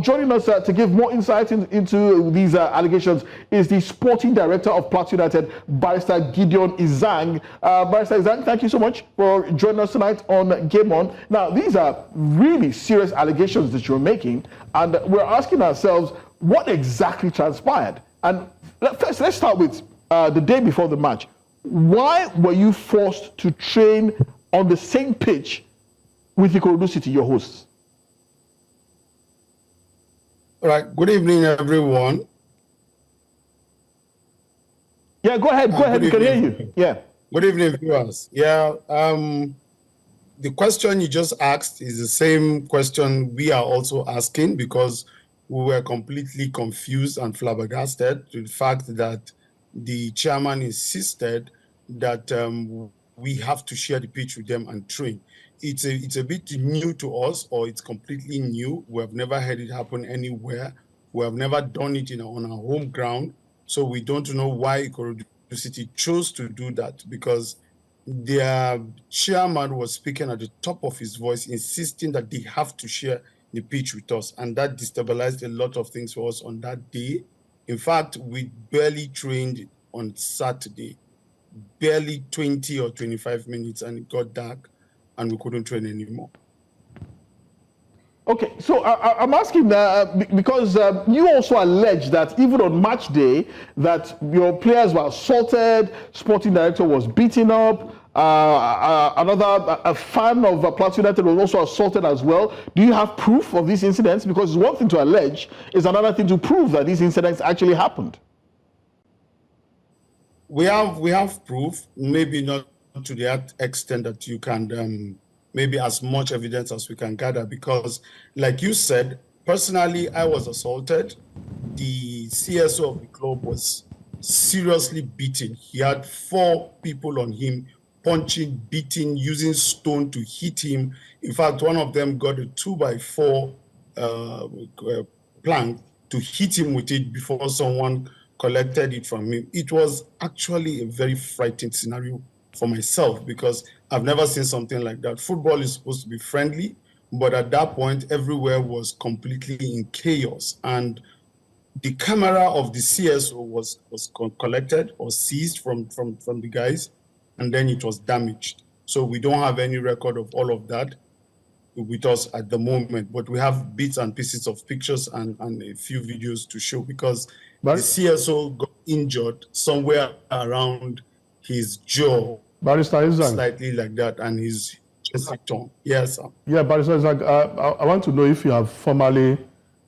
joining us to give more insight into these allegations is the sporting director of Plateau United, Barrister Gideon Izang. Barrister Izang, thank you so much for joining us tonight on Game On. Now, these are really serious allegations that you're making, and we're asking ourselves, what exactly transpired? And first, let's start with the day before the match. Why were you forced to train on the same pitch with Ikorodu City, your hosts? All right. Good evening, everyone. Yeah, go ahead. Go ahead. We can hear you. Yeah. Good evening, viewers. Yeah. The question you just asked is the same question we are also asking, because we were completely confused and flabbergasted to the fact that the chairman insisted that we have to share the pitch with them and train. It's a bit new to us, or it's completely new. We have never had it happen anywhere. We have never done it on our home ground. So we don't know why Ikorodu City chose to do that, because their chairman was speaking at the top of his voice, insisting that they have to share the pitch with us. And that destabilized a lot of things for us on that day. In fact, we barely trained on Saturday, barely 20 or 25 minutes, and it got dark and we couldn't train anymore. Okay, so I'm asking because you also allege that even on match day that your players were assaulted, sporting director was beaten up, a fan of Plateau United was also assaulted as well. Do you have proof of these incidents? Because it's one thing to allege, it's another thing to prove that these incidents actually happened. We have proof, maybe not to that extent that you can, maybe as much evidence as we can gather, because like you said, personally, I was assaulted. The CSO of the club was seriously beaten. He had 4 people on him, punching, beating, using stone to hit him. In fact, one of them got a 2x4 plank to hit him with it before someone collected it from him. It was actually a very frightening scenario for myself, because I've never seen something like that. Football is supposed to be friendly, but at that point, everywhere was completely in chaos. And the camera of the CSO was collected or seized from the guys, and then it was damaged. So we don't have any record of all of that with us at the moment, but we have bits and pieces of pictures and a few videos to show, because the CSO got injured somewhere around his jaw, Barrister Izang, slightly like that, and his chest torn. Yes, sir. Yeah, Barrister Izang, I want to know if you have formally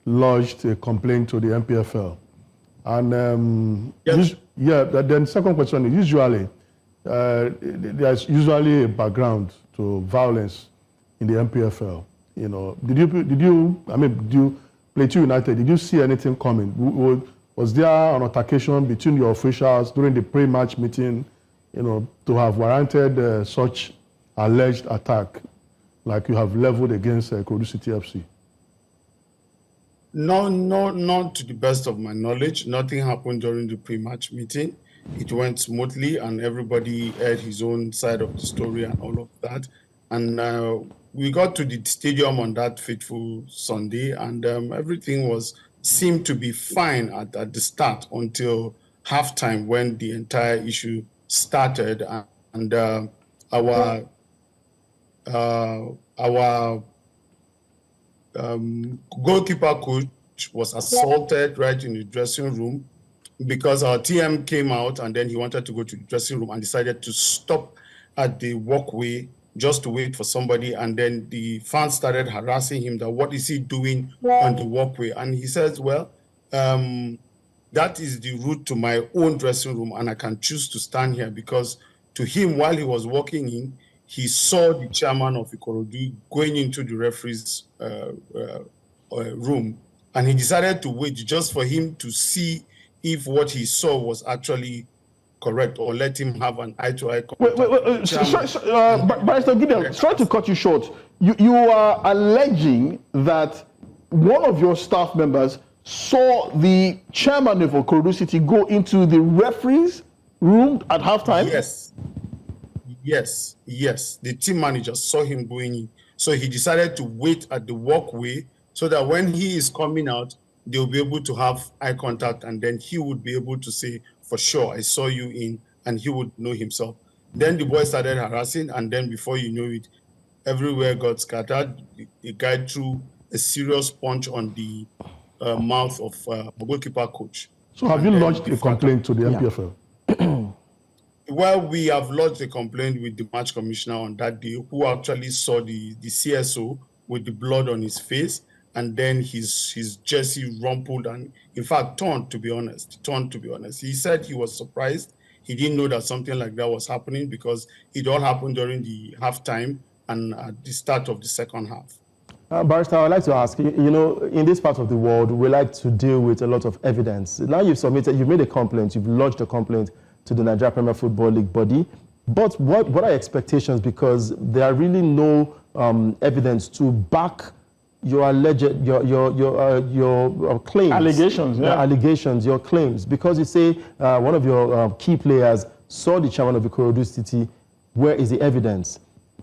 lodged a complaint to the NPFL. And yes. Then second question is, usually there's usually a background to violence in the NPFL. You know, did you Plateau United, did you see anything coming? Was there an altercation between your officials during the pre-match meeting, you know, to have warranted such alleged attack like you have leveled against Ikorodu City FC? No, not to the best of my knowledge. Nothing happened during the pre-match meeting. It went smoothly, and everybody heard his own side of the story and all of that. And we got to the stadium on that fateful Sunday, and everything seemed to be fine at the start until halftime, when the entire issue started, and our goalkeeper coach was assaulted right in the dressing room, because our TM came out and then he wanted to go to the dressing room and decided to stop at the walkway just to wait for somebody. And then the fans started harassing him that what is he doing on the walkway? And he says, well, that is the route to my own dressing room, and I can choose to stand here, because to him, while he was walking in, he saw the chairman of Ikorodu going into the referee's room, and he decided to wait just for him to see if what he saw was actually correct, or let him have an eye-to-eye contact. Barrister Gideon, sorry to cut you short. You are alleging that one of your staff members saw the chairman of Ikorodu City go into the referee's room at halftime? Yes. The team manager saw him going in. So he decided to wait at the walkway so that when he is coming out, they'll be able to have eye contact, and then he would be able to say, for sure, I saw you in, and he would know himself. Then the boy started harassing, and then before you know it, everywhere got scattered. The guy threw a serious punch on the mouth of a goalkeeper coach. So have you lodged a complaint to the NPFL? Well, we have lodged a complaint with the match commissioner on that day, who actually saw the CSO with the blood on his face, and then his jersey rumpled and, in fact, torn, to be honest. He said he was surprised. He didn't know that something like that was happening because it all happened during the halftime and at the start of the second half. Barrister, I'd like to ask, you know, in this part of the world, we like to deal with a lot of evidence. Now you've made a complaint, you've lodged a complaint to the Nigeria Premier Football League body. But what are your expectations? Because there are really no evidence to back your alleged, your claims. Allegations, yeah. Your allegations, your claims. Because you say one of your key players saw the chairman of Ikorodu City. Where is the evidence?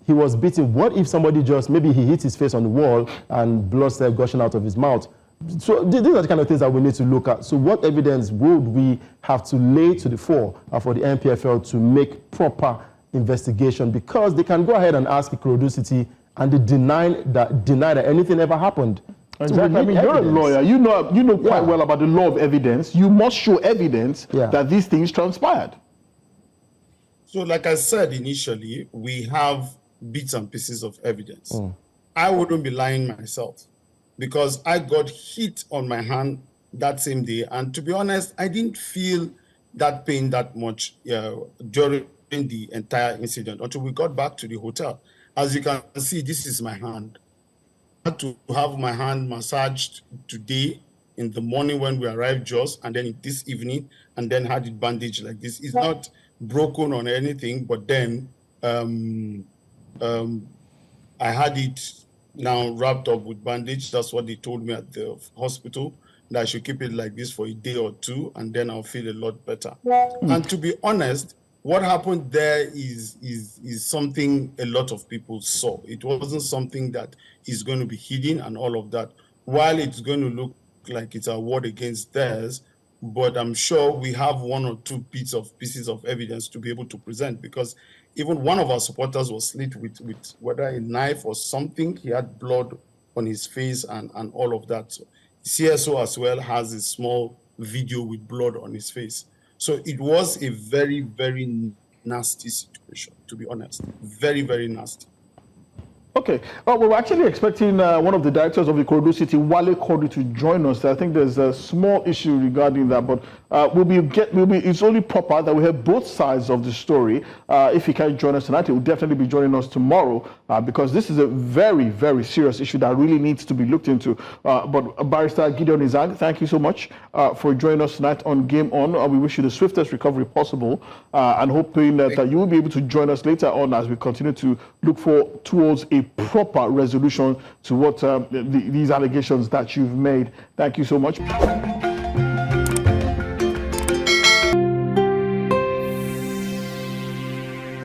He was beaten. What if somebody just, maybe he hit his face on the wall and blood started gushing out of his mouth? So these are the kind of things that we need to look at. So what evidence would we have to lay to the fore for the NPFL to make proper investigation? Because they can go ahead and ask Ikorodu City and they deny that anything ever happened. Exactly. So I mean, you're a lawyer. You know quite well about the law of evidence. You must show evidence that these things transpired. So like I said initially, we have bits and pieces of evidence. I wouldn't be lying myself because I got hit on my hand that same day. And to be honest, I didn't feel that pain that much during the entire incident until we got back to the hotel. As you can see, this is my hand. I had to have my hand massaged today in the morning when we arrived just, and then this evening, and then had it bandaged like this. It's not broken or anything, but then I had it now wrapped up with bandage. That's what they told me at the hospital, that I should keep it like this for a day or two, and then I'll feel a lot better. And to be honest, what happened there is something a lot of people saw. It wasn't something that is going to be hidden and all of that. While it's going to look like it's a war against theirs, but I'm sure we have one or two pieces of evidence to be able to present, because even one of our supporters was slit with whether a knife or something. He had blood on his face and all of that. So CSO as well has a small video with blood on his face. So it was a very, very nasty situation, to be honest. Very, very nasty. Okay. Well, we're actually expecting one of the directors of Ikorodu City, Wale Kodu, to join us. I think there's a small issue regarding that, but it's only proper that we have both sides of the story. If he can't join us tonight, he will definitely be joining us tomorrow, because this is a very, very serious issue that really needs to be looked into. But Barrister Gideon Izang, thank you so much for joining us tonight on Game On. We wish you the swiftest recovery possible, and hoping that you will be able to join us later on as we continue to look towards a proper resolution to what these allegations that you've made. Thank you so much.